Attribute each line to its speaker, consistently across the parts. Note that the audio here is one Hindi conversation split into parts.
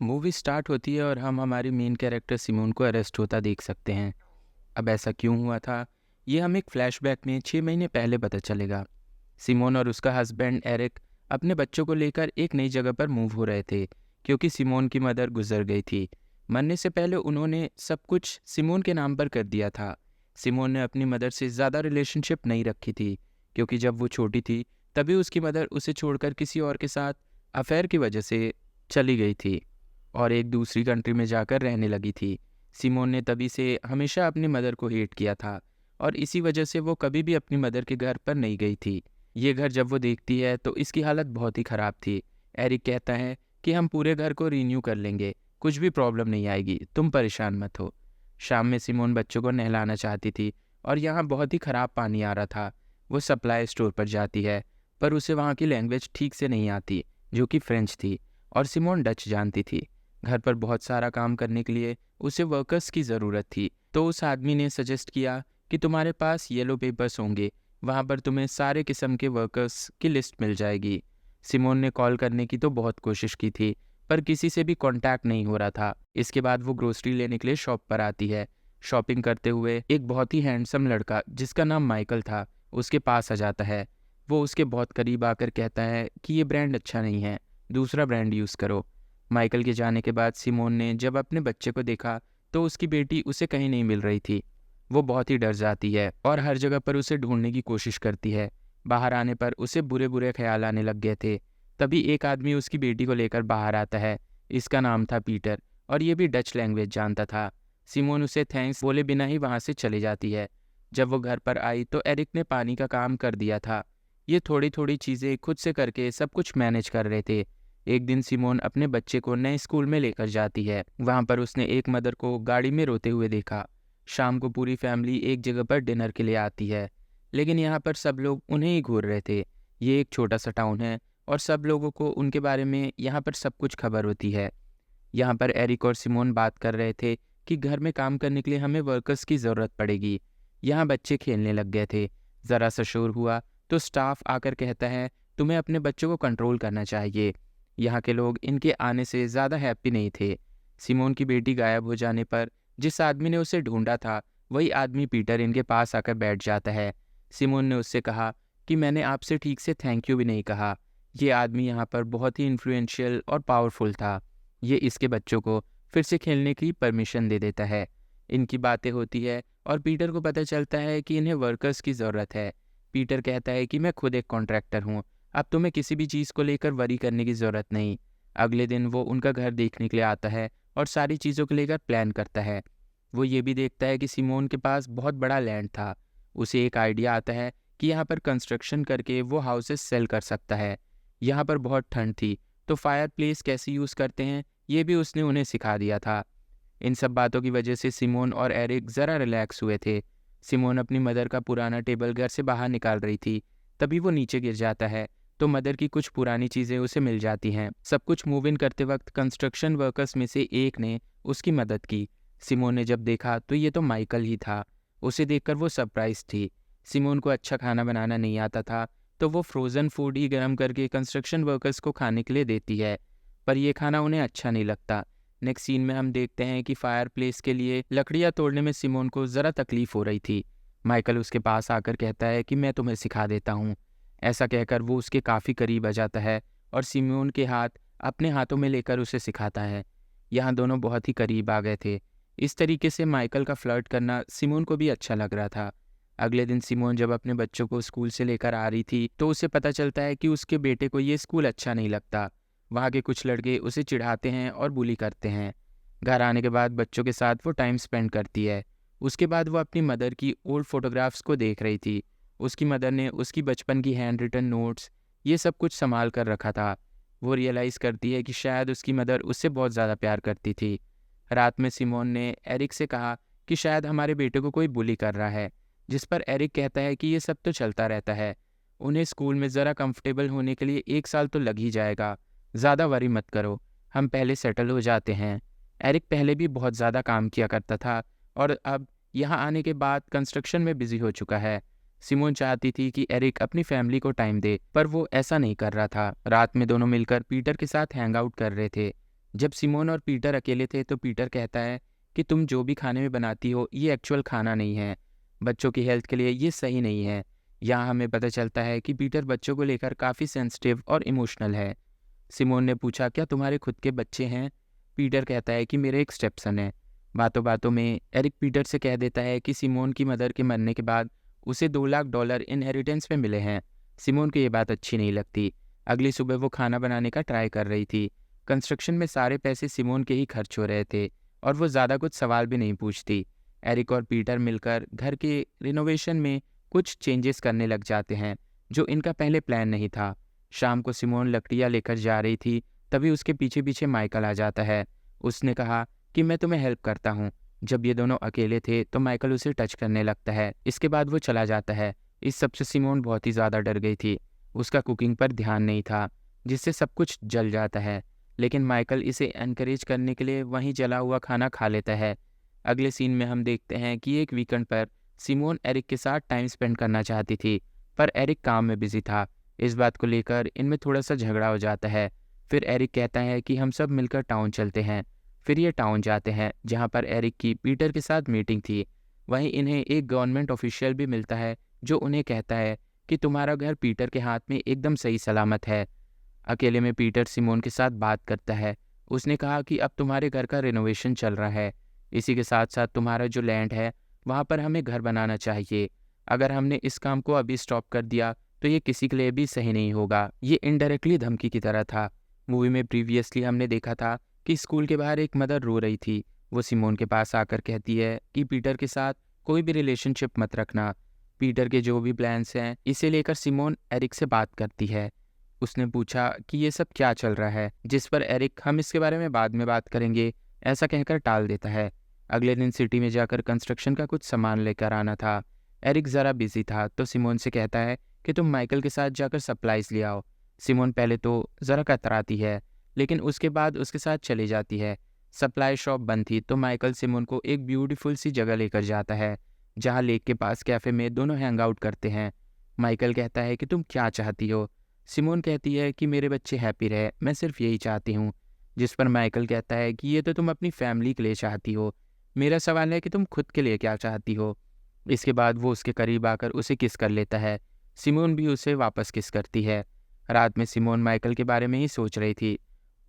Speaker 1: मूवी स्टार्ट होती है और हम हमारी मेन कैरेक्टर सिमोन को अरेस्ट होता देख सकते हैं। अब ऐसा क्यों हुआ था, ये हमें एक फ्लैशबैक में 6 महीने पहले पता चलेगा। सिमोन और उसका हस्बैंड एरिक अपने बच्चों को लेकर एक नई जगह पर मूव हो रहे थे, क्योंकि सिमोन की मदर गुजर गई थी। मरने से पहले उन्होंने सब कुछ सिमोन के नाम पर कर दिया था। सिमोन ने अपनी मदर से ज़्यादा रिलेशनशिप नहीं रखी थी, क्योंकि जब वो छोटी थी तभी उसकी मदर उसे छोड़कर किसी और के साथ अफेयर की वजह से चली गई थी और एक दूसरी कंट्री में जाकर रहने लगी थी। सिमोन ने तभी से हमेशा अपनी मदर को हेट किया था और इसी वजह से वो कभी भी अपनी मदर के घर पर नहीं गई थी। ये घर जब वो देखती है तो इसकी हालत बहुत ही ख़राब थी। एरिक कहता है कि हम पूरे घर को रीन्यू कर लेंगे, कुछ भी प्रॉब्लम नहीं आएगी, तुम परेशान मत हो। शाम में सिमोन बच्चों को नहलाना चाहती थी और यहाँ बहुत ही ख़राब पानी आ रहा था। वो सप्लाई स्टोर पर जाती है, पर उसे वहाँ की लैंग्वेज ठीक से नहीं आती, जो कि फ्रेंच थी, और सिमोन डच जानती थी। घर पर बहुत सारा काम करने के लिए उसे वर्कर्स की ज़रूरत थी, तो उस आदमी ने सजेस्ट किया कि तुम्हारे पास येलो पेपर्स होंगे, वहाँ पर तुम्हें सारे किस्म के वर्कर्स की लिस्ट मिल जाएगी। सिमोन ने कॉल करने की तो बहुत कोशिश की थी, पर किसी से भी कांटेक्ट नहीं हो रहा था। इसके बाद वो ग्रोसरी लेने के लिए शॉप पर आती है। शॉपिंग करते हुए एक बहुत ही हैंडसम लड़का जिसका नाम माइकल था उसके पास आ जाता है। वो उसके बहुत करीब आकर कहता है कि ये ब्रांड अच्छा नहीं है, दूसरा ब्रांड यूज़ करो। माइकल के जाने के बाद सिमोन ने जब अपने बच्चे को देखा तो उसकी बेटी उसे कहीं नहीं मिल रही थी। वो बहुत ही डर जाती है और हर जगह पर उसे ढूंढने की कोशिश करती है। बाहर आने पर उसे बुरे बुरे ख्याल आने लग गए थे। तभी एक आदमी उसकी बेटी को लेकर बाहर आता है। इसका नाम था पीटर और ये भी डच लैंग्वेज जानता था। सिमोन उसे थैंक्स बोले बिना ही वहाँ से चली जाती है। जब वो घर पर आई तो एरिक ने पानी का काम कर दिया था। ये थोड़ी थोड़ी चीज़ें खुद से करके सब कुछ मैनेज कर रहे थे। एक दिन सिमोन अपने बच्चे को नए स्कूल में लेकर जाती है। वहाँ पर उसने एक मदर को गाड़ी में रोते हुए देखा। शाम को पूरी फैमिली एक जगह पर डिनर के लिए आती है, लेकिन यहाँ पर सब लोग उन्हें ही घूर रहे थे। ये एक छोटा सा टाउन है और सब लोगों को उनके बारे में यहाँ पर सब कुछ खबर होती है। यहाँ पर एरिक और सिमोन बात कर रहे थे कि घर में काम करने के लिए हमें वर्कर्स की ज़रूरत पड़ेगी। यहाँ बच्चे खेलने लग गए थे। ज़रा सा शोर हुआ तो स्टाफ आकर कहता है तुम्हें अपने बच्चों को कंट्रोल करना चाहिए। यहाँ के लोग इनके आने से ज़्यादा हैप्पी नहीं थे। सिमोन की बेटी गायब हो जाने पर जिस आदमी ने उसे ढूंढा था वही आदमी पीटर इनके पास आकर बैठ जाता है। सिमोन ने उससे कहा कि मैंने आपसे ठीक से थैंक यू भी नहीं कहा। ये आदमी यहाँ पर बहुत ही इन्फ्लुएंशियल और पावरफुल था। ये इसके बच्चों को फिर से खेलने की परमिशन दे देता है। इनकी बातें होती है और पीटर को पता चलता है कि इन्हें वर्कर्स की ज़रूरत है। पीटर कहता है कि मैं खुद एक कॉन्ट्रैक्टर हूँ, अब तुम्हें किसी भी चीज़ को लेकर वरी करने की ज़रूरत नहीं। अगले दिन वो उनका घर देखने के लिए आता है और सारी चीज़ों को लेकर प्लान करता है। वो ये भी देखता है कि सिमोन के पास बहुत बड़ा लैंड था। उसे एक आइडिया आता है कि यहाँ पर कंस्ट्रक्शन करके वो हाउसेस सेल कर सकता है। यहाँ पर बहुत ठंड थी, तो फायर प्लेस कैसे यूज़ करते हैं ये भी उसने उन्हें सिखा दिया था। इन सब बातों की वजह से सिमोन और एरिक ज़रा रिलैक्स हुए थे। सिमोन अपनी मदर का पुराना टेबल घर से बाहर निकाल रही थी, तभी वो नीचे गिर जाता है तो मदर की कुछ पुरानी चीज़ें उसे मिल जाती हैं। सब कुछ मूव इन करते वक्त कंस्ट्रक्शन वर्कर्स में से एक ने उसकी मदद की। सिमोन ने जब देखा तो ये तो माइकल ही था। उसे देखकर वो सरप्राइज थी। सिमोन को अच्छा खाना बनाना नहीं आता था, तो वो फ्रोज़न फूड ही गर्म करके कंस्ट्रक्शन वर्कर्स को खाने के लिए देती है, पर यह खाना उन्हें अच्छा नहीं लगता। नेक्स्ट सीन में हम देखते हैं कि फायर प्लेस के लिए लकड़ियाँ तोड़ने में सिमोन को ज़रा तकलीफ हो रही थी। माइकल उसके पास आकर कहता है कि मैं तुम्हें सिखा देता हूँ। ऐसा कहकर वो उसके काफ़ी करीब आ जाता है और सिमोन के हाथ अपने हाथों में लेकर उसे सिखाता है। यहाँ दोनों बहुत ही करीब आ गए थे। इस तरीके से माइकल का फ्लर्ट करना सिमोन को भी अच्छा लग रहा था। अगले दिन सिमोन जब अपने बच्चों को स्कूल से लेकर आ रही थी तो उसे पता चलता है कि उसके बेटे को ये स्कूल अच्छा नहीं लगता। वहाँ के कुछ लड़के उसे चिढ़ाते हैं और बुली करते हैं। घर आने के बाद बच्चों के साथ वो टाइम स्पेंड करती है। उसके बाद वो अपनी मदर की ओल्ड फोटोग्राफ्स को देख रही थी। उसकी मदर ने उसकी बचपन की हैंड रिटन नोट्स ये सब कुछ संभाल कर रखा था। वो रियलाइज़ करती है कि शायद उसकी मदर उससे बहुत ज़्यादा प्यार करती थी। रात में सिमोन ने एरिक से कहा कि शायद हमारे बेटे को कोई बुली कर रहा है, जिस पर एरिक कहता है कि ये सब तो चलता रहता है। उन्हें स्कूल में ज़रा कंफर्टेबल होने के लिए 1 साल तो लग ही जाएगा, ज़्यादा वरी मत करो, हम पहले सेटल हो जाते हैं। एरिक पहले भी बहुत ज़्यादा काम किया करता था और अब यहाँ आने के बाद कंस्ट्रक्शन में बिजी हो चुका है। सिमोन चाहती थी कि एरिक अपनी फैमिली को टाइम दे, पर वो ऐसा नहीं कर रहा था। रात में दोनों मिलकर पीटर के साथ हैंग आउट कर रहे थे। जब सिमोन और पीटर अकेले थे तो पीटर कहता है कि तुम जो भी खाने में बनाती हो ये एक्चुअल खाना नहीं है, बच्चों की हेल्थ के लिए ये सही नहीं है। यहाँ हमें पता चलता है कि पीटर बच्चों को लेकर काफ़ी सेंसिटिव और इमोशनल है। सिमोन ने पूछा, क्या तुम्हारे खुद के बच्चे हैं? पीटर कहता है कि मेरे एक स्टेपसन है। बातों बातों में एरिक पीटर से कह देता है कि सिमोन की मदर के मरने के बाद उसे $2 लाख इनहेरिटेंस में मिले हैं। सिमोन को ये बात अच्छी नहीं लगती। अगली सुबह वो खाना बनाने का ट्राई कर रही थी। कंस्ट्रक्शन में सारे पैसे सिमोन के ही खर्च हो रहे थे और वो ज़्यादा कुछ सवाल भी नहीं पूछती। एरिक और पीटर मिलकर घर के रिनोवेशन में कुछ चेंजेस करने लग जाते हैं जो इनका पहले प्लान नहीं था। शाम को सिमोन लकड़ियाँ लेकर जा रही थी, तभी उसके पीछे पीछे माइकल आ जाता है। उसने कहा कि मैं तुम्हें हेल्प करता हूँ। जब ये दोनों अकेले थे तो माइकल उसे टच करने लगता है। इसके बाद वो चला जाता है। इस सबसे सिमोन बहुत ही ज़्यादा डर गई थी। उसका कुकिंग पर ध्यान नहीं था, जिससे सब कुछ जल जाता है। लेकिन माइकल इसे एनकरेज करने के लिए वहीं जला हुआ खाना खा लेता है। अगले सीन में हम देखते हैं कि एक वीकेंड पर सिमोन एरिक के साथ टाइम स्पेंड करना चाहती थी, पर एरिक काम में बिजी था। इस बात को लेकर इनमें थोड़ा सा झगड़ा हो जाता है। फिर एरिक कहता है कि हम सब मिलकर टाउन चलते हैं। फिर ये टाउन जाते हैं जहाँ पर एरिक की पीटर के साथ मीटिंग थी। वहीं इन्हें एक गवर्नमेंट ऑफिशियल भी मिलता है जो उन्हें कहता है कि तुम्हारा घर पीटर के हाथ में एकदम सही सलामत है। अकेले में पीटर सिमोन के साथ बात करता है। उसने कहा कि अब तुम्हारे घर का रिनोवेशन चल रहा है। इसी के साथ साथ तुम्हारा जो लैंड है वहाँ पर हमें घर बनाना चाहिए। अगर हमने इस काम को अभी स्टॉप कर दिया तो ये किसी के लिए भी सही नहीं होगा। ये इनडायरेक्टली धमकी की तरह था। मूवी में प्रीवियसली हमने देखा था कि स्कूल के बाहर एक मदर रो रही थी। वो सिमोन के पास आकर कहती है कि पीटर के साथ कोई भी रिलेशनशिप मत रखना। पीटर के जो भी प्लान्स हैं इसे लेकर सिमोन एरिक से बात करती है। उसने पूछा कि ये सब क्या चल रहा है, जिस पर एरिक हम इसके बारे में बाद में बात करेंगे ऐसा कहकर टाल देता है। अगले दिन सिटी में जाकर कंस्ट्रक्शन का कुछ सामान लेकर आना था। एरिक ज़रा बिजी था तो सिमोन से कहता है कि तुम माइकल के साथ जाकर सप्लाइज ले आओ। सिमोन पहले तो ज़रा कतराती है, लेकिन उसके बाद उसके साथ चली जाती है। सप्लाई शॉप बंद थी तो माइकल सिमोन को एक ब्यूटीफुल सी जगह लेकर जाता है जहाँ लेक के पास कैफ़े में दोनों हैंग आउट करते हैं। माइकल कहता है कि तुम क्या चाहती हो? सिमोन कहती है कि मेरे बच्चे हैप्पी रहे, मैं सिर्फ यही चाहती हूँ। जिस पर माइकल कहता है कि ये तो तुम अपनी फैमिली के लिए चाहती हो, मेरा सवाल है कि तुम खुद के लिए क्या चाहती हो। इसके बाद वो उसके करीब आकर उसे किस कर लेता है। सिमोन भी उसे वापस किस करती है। रात में सिमोन माइकल के बारे में ही सोच रही थी।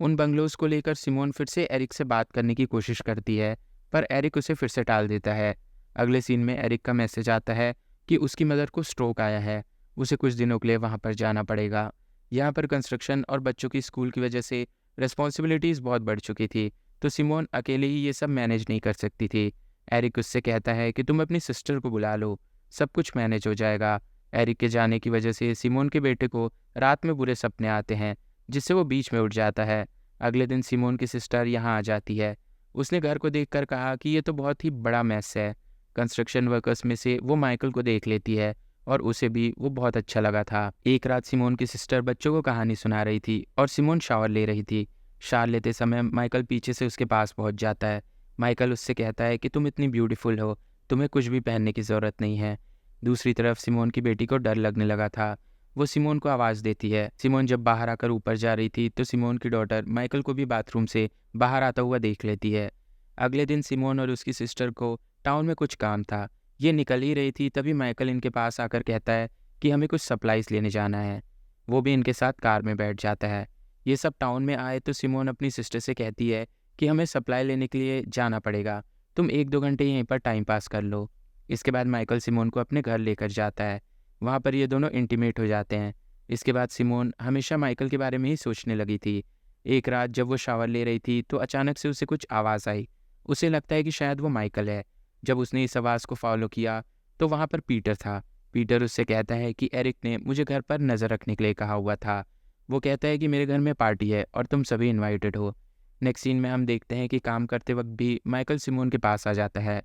Speaker 1: उन बंगलोज को लेकर सिमोन फिर से एरिक से बात करने की कोशिश करती है, पर एरिक उसे फिर से टाल देता है। अगले सीन में एरिक का मैसेज आता है कि उसकी मदर को स्ट्रोक आया है, उसे कुछ दिनों के लिए वहाँ पर जाना पड़ेगा। यहाँ पर कंस्ट्रक्शन और बच्चों की स्कूल की वजह से रिस्पॉन्सिबिलिटीज़ बहुत बढ़ चुकी थी, तो सिमोन अकेले ही ये सब मैनेज नहीं कर सकती थी। एरिक उससे कहता है कि तुम अपनी सिस्टर को बुला लो, सब कुछ मैनेज हो जाएगा। एरिक के जाने की वजह से सिमोन के बेटे को रात में बुरे सपने आते हैं, जिससे वो बीच में उठ जाता है। अगले दिन सिमोन की सिस्टर यहाँ आ जाती है। उसने घर को देखकर कहा कि ये तो बहुत ही बड़ा मैस है। कंस्ट्रक्शन वर्कर्स में से वो माइकल को देख लेती है और उसे भी वो बहुत अच्छा लगा था। एक रात सिमोन की सिस्टर बच्चों को कहानी सुना रही थी और सिमोन शावर ले रही थी। शावर लेते समय माइकल पीछे से उसके पास पहुंच जाता है। माइकल उससे कहता है कि तुम इतनी ब्यूटीफुल हो, तुम्हें कुछ भी पहनने की ज़रूरत नहीं है। दूसरी तरफ सिमोन की बेटी को डर लगने लगा था। वो सिमोन को आवाज़ देती है। सिमोन जब बाहर आकर ऊपर जा रही थी तो सिमोन की डॉटर माइकल को भी बाथरूम से बाहर आता हुआ देख लेती है। अगले दिन सिमोन और उसकी सिस्टर को टाउन में कुछ काम था। ये निकल ही रही थी तभी माइकल इनके पास आकर कहता है कि हमें कुछ सप्लाईज लेने जाना है। वो भी इनके साथ कार में बैठ जाता है। ये सब टाउन में आए तो सिमोन अपनी सिस्टर से कहती है कि हमें सप्लाई लेने के लिए जाना पड़ेगा, तुम 1-2 घंटे यहीं पर टाइम पास कर लो। इसके बाद माइकल सिमोन को अपने घर लेकर जाता है। वहाँ पर ये दोनों इंटीमेट हो जाते हैं। इसके बाद सिमोन हमेशा माइकल के बारे में ही सोचने लगी थी। एक रात जब वो शावर ले रही थी तो अचानक से उसे कुछ आवाज़ आई। उसे लगता है कि शायद वो माइकल है। जब उसने इस आवाज़ को फॉलो किया तो वहाँ पर पीटर था। पीटर उससे कहता है कि एरिक ने मुझे घर पर नज़र रखने के लिए कहा हुआ था। वो कहता है कि मेरे घर में पार्टी है और तुम सभी इनवाइटेड हो। नेक्स्ट सीन में हम देखते हैं कि काम करते वक्त भी माइकल सिमोन के पास आ जाता है।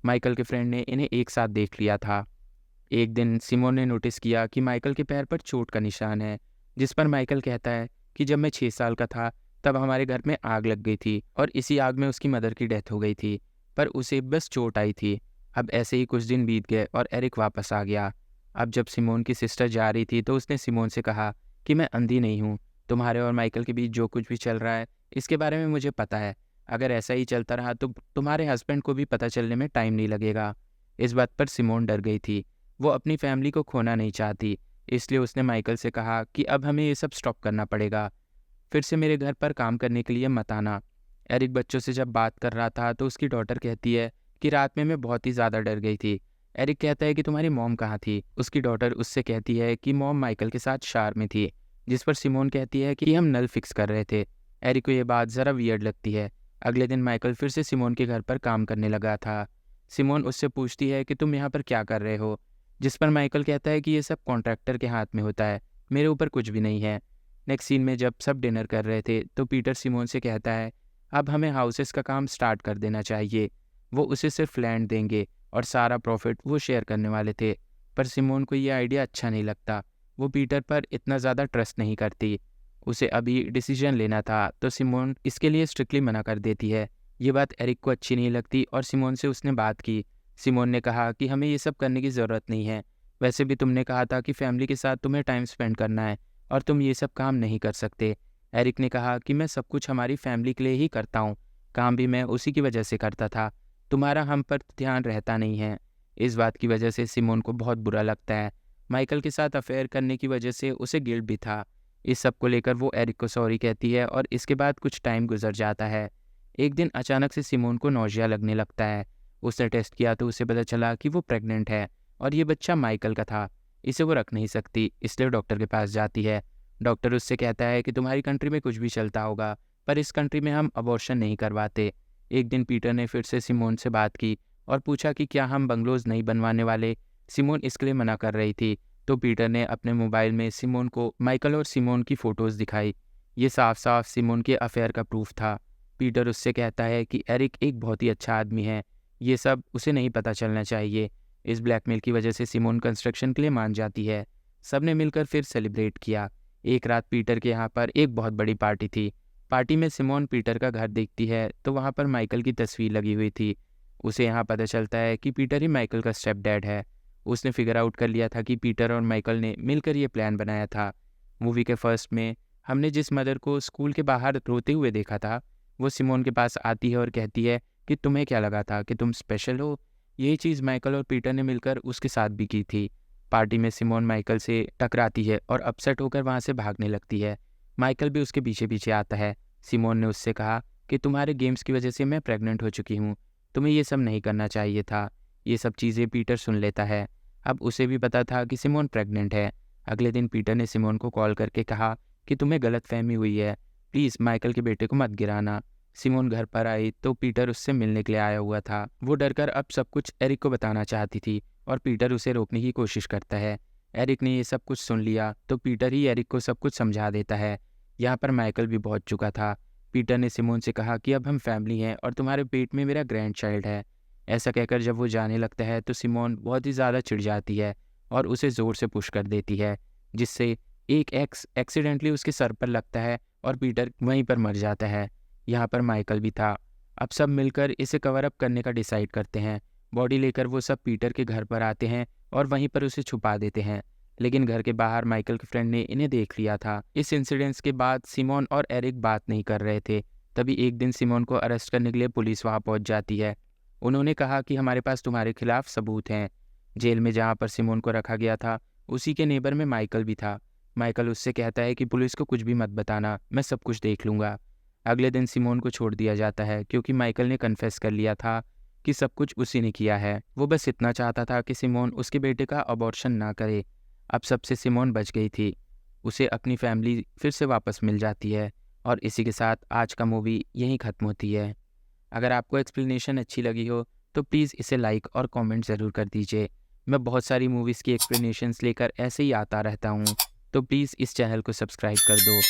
Speaker 1: माइकल के फ्रेंड ने इन्हें एक साथ देख लिया था। एक दिन सिमोन ने नोटिस किया कि माइकल के पैर पर चोट का निशान है, जिस पर माइकल कहता है कि जब मैं 6 साल का था तब हमारे घर में आग लग गई थी और इसी आग में उसकी मदर की डेथ हो गई थी, पर उसे बस चोट आई थी। अब ऐसे ही कुछ दिन बीत गए और एरिक वापस आ गया। अब जब सिमोन की सिस्टर जा रही थी तो उसने सिमोन से कहा कि मैं अंधी नहीं हूँ, तुम्हारे और माइकल के बीच जो कुछ भी चल रहा है इसके बारे में मुझे पता है। अगर ऐसा ही चलता रहा तो तुम्हारे हस्बैंड को भी पता चलने में टाइम नहीं लगेगा। इस बात पर सिमोन डर गई थी। वो अपनी फैमिली को खोना नहीं चाहती, इसलिए उसने माइकल से कहा कि अब हमें ये सब स्टॉप करना पड़ेगा। फिर से मेरे घर पर काम करने के लिए मत आना। एरिक बच्चों से जब बात कर रहा था तो उसकी डॉटर कहती है कि रात में मैं बहुत ही ज़्यादा डर गई थी। एरिक कहता है कि तुम्हारी मॉम कहाँ थी? उसकी डॉटर उससे कहती है कि मॉम माइकल के साथ शार में थी, जिस पर सिमोन कहती है कि हम नल फिक्स कर रहे थे। एरिक को ये बात ज़रा वियर्ड लगती है। अगले दिन माइकल फिर से सिमोन के घर पर काम करने लगा था। सिमोन उससे पूछती है कि तुम यहाँ पर क्या कर रहे हो, जिस पर माइकल कहता है कि ये सब कॉन्ट्रैक्टर के हाथ में होता है, मेरे ऊपर कुछ भी नहीं है। नेक्स्ट सीन में जब सब डिनर कर रहे थे तो पीटर सिमोन से कहता है अब हमें हाउसेस का काम स्टार्ट कर देना चाहिए। वो उसे सिर्फ लैंड देंगे और सारा प्रॉफिट वो शेयर करने वाले थे। पर सिमोन को ये आइडिया अच्छा नहीं लगता। वो पीटर पर इतना ज़्यादा ट्रस्ट नहीं करती। उसे अभी डिसीजन लेना था तो सिमोन इसके लिए स्ट्रिक्टली मना कर देती है। ये बात एरिक को अच्छी नहीं लगती और सिमोन से उसने बात की। सिमोन ने कहा कि हमें ये सब करने की ज़रूरत नहीं है। वैसे भी तुमने कहा था कि फैमिली के साथ तुम्हें टाइम स्पेंड करना है और तुम ये सब काम नहीं कर सकते। एरिक ने कहा कि मैं सब कुछ हमारी फैमिली के लिए ही करता हूँ, काम भी मैं उसी की वजह से करता था, तुम्हारा हम पर ध्यान रहता नहीं है। इस बात की वजह से सिमोन को बहुत बुरा लगता है। माइकल के साथ अफेयर करने की वजह से उसे गिल्ट भी था। इस सब को लेकर वो एरिक को सॉरी कहती है और इसके बाद कुछ टाइम गुजर जाता है। एक दिन अचानक से सिमोन को नौजिया लगने लगता है। उसने टेस्ट किया तो उसे पता चला कि वो प्रेग्नेंट है और ये बच्चा माइकल का था। इसे वो रख नहीं सकती, इसलिए डॉक्टर के पास जाती है। डॉक्टर उससे कहता है कि तुम्हारी कंट्री में कुछ भी चलता होगा, पर इस कंट्री में हम अबॉर्शन नहीं करवाते। एक दिन पीटर ने फिर से सिमोन से बात की और पूछा कि क्या हम बंगलोज नहीं बनवाने वाले। सिमोन इसके लिए मना कर रही थी, तो पीटर ने अपने मोबाइल में सिमोन को माइकल और सिमोन की फ़ोटोज़ दिखाई। ये साफ साफ सिमोन के अफेयर का प्रूफ था। पीटर उससे कहता है कि एरिक एक बहुत ही अच्छा आदमी है, ये सब उसे नहीं पता चलना चाहिए। इस ब्लैकमेल की वजह से सिमोन कंस्ट्रक्शन के लिए मान जाती है। सब ने मिलकर फिर सेलिब्रेट किया। एक रात पीटर के यहाँ पर एक बहुत बड़ी पार्टी थी। पार्टी में सिमोन पीटर का घर देखती है तो वहाँ पर माइकल की तस्वीर लगी हुई थी। उसे यहाँ पता चलता है कि पीटर ही माइकल का स्टेप डैड है। उसने फिगर आउट कर लिया था कि पीटर और माइकल ने मिलकर ये प्लान बनाया था। मूवी के फर्स्ट में हमने जिस मदर को स्कूल के बाहर रोते हुए देखा था, वो सिमोन के पास आती है और कहती है कि तुम्हें क्या लगा था कि तुम स्पेशल हो। यही चीज़ माइकल और पीटर ने मिलकर उसके साथ भी की थी। पार्टी में सिमोन माइकल से टकराती है और अपसेट होकर वहाँ से भागने लगती है। माइकल भी उसके पीछे पीछे आता है। सिमोन ने उससे कहा कि तुम्हारे गेम्स की वजह से मैं प्रेग्नेंट हो चुकी हूँ, तुम्हें ये सब नहीं करना चाहिए था। ये सब चीज़ें पीटर सुन लेता है। अब उसे भी पता था कि सिमोन प्रेग्नेंट है। अगले दिन पीटर ने सिमोन को कॉल करके कहा कि तुम्हें गलतफहमी हुई है, प्लीज़ माइकल के बेटे को मत गिराना। सिमोन घर पर आई तो पीटर उससे मिलने के लिए आया हुआ था। वो डरकर अब सब कुछ एरिक को बताना चाहती थी और पीटर उसे रोकने की कोशिश करता है। एरिक ने ये सब कुछ सुन लिया तो पीटर ही एरिक को सब कुछ समझा देता है। यहाँ पर माइकल भी पहुँच चुका था। पीटर ने सिमोन से कहा कि अब हम फैमिली हैं और तुम्हारे पेट में मेरा ग्रैंड चाइल्ड है। ऐसा कहकर जब वो जाने लगता है तो सिमोन बहुत ही ज़्यादा चिढ़ जाती है और उसे ज़ोर से पुश कर देती है, जिससे एक एक्स एक्सीडेंटली उसके सर पर लगता है और पीटर वहीं पर मर जाता है। यहाँ पर माइकल भी था। अब सब मिलकर इसे कवर अप करने का डिसाइड करते हैं। बॉडी लेकर वो सब पीटर के घर पर आते हैं और वहीं पर उसे छुपा देते हैं। लेकिन घर के बाहर माइकल के फ्रेंड ने इन्हें देख लिया था। इस इंसिडेंट्स के बाद सिमोन और एरिक बात नहीं कर रहे थे। तभी एक दिन सिमोन को अरेस्ट करने के लिए पुलिस वहाँ पहुँच जाती है। उन्होंने कहा कि हमारे पास तुम्हारे खिलाफ सबूत हैं। जेल में जहाँ पर सिमोन को रखा गया था उसी के नेबर में माइकल भी था। माइकल उससे कहता है कि पुलिस को कुछ भी मत बताना, मैं सब कुछ देख लूँगा। अगले दिन सिमोन को छोड़ दिया जाता है क्योंकि माइकल ने कन्फेस कर लिया था कि सब कुछ उसी ने किया है। वो बस इतना चाहता था कि सिमोन उसके बेटे का अबॉर्शन ना करे। अब सबसे सिमोन बच गई थी। उसे अपनी फैमिली फिर से वापस मिल जाती है और इसी के साथ आज का मूवी यहीं ख़त्म होती है। अगर आपको एक्सप्लेनेशन अच्छी लगी हो तो प्लीज़ इसे लाइक और कमेंट ज़रूर कर दीजिए। मैं बहुत सारी मूवीज़ की एक्सप्लेनेशंस लेकर ऐसे ही आता रहता हूँ, तो प्लीज़ इस चैनल को सब्सक्राइब कर दो।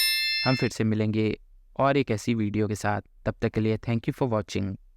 Speaker 1: हम फिर से मिलेंगे और एक ऐसी वीडियो के साथ। तब तक के लिए थैंक यू फॉर वॉचिंग।